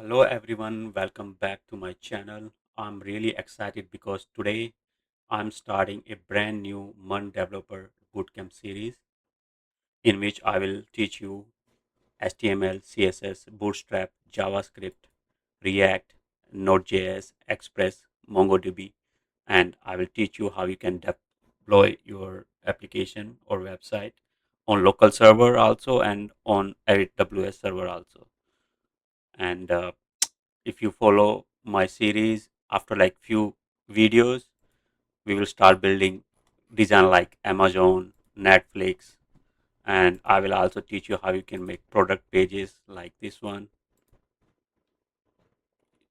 Hello everyone, welcome back to my channel. I'm really excited because today I'm starting a brand new MERN developer bootcamp series in which I will teach you HTML, CSS, Bootstrap, JavaScript, React, Node.js, Express, MongoDB, and I will teach you how you can deploy your application or website on local server also and on AWS server also. And if you follow my series after like few videos, we will start building design like Amazon, Netflix, and I will also teach you how you can make product pages like this one.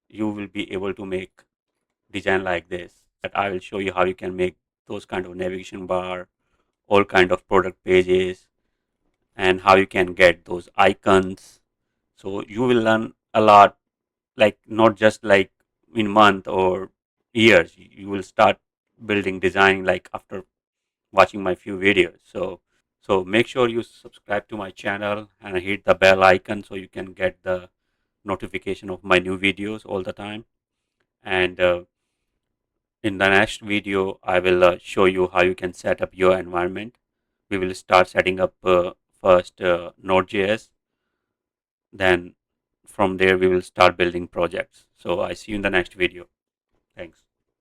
You will be able to make design like this. That I will show you how you can make those kind of navigation bar, all kind of product pages, and how you can get those icons. So you will learn a lot, like not just like in month or years. You will start building design like after watching my few videos. So make sure you subscribe to my channel and hit the bell icon so you can get the notification of my new videos all the time. And in the next video I will show you how you can set up your environment. We will start setting up first Node.js, then from there we will start building projects. So I see you in the next video. Thanks.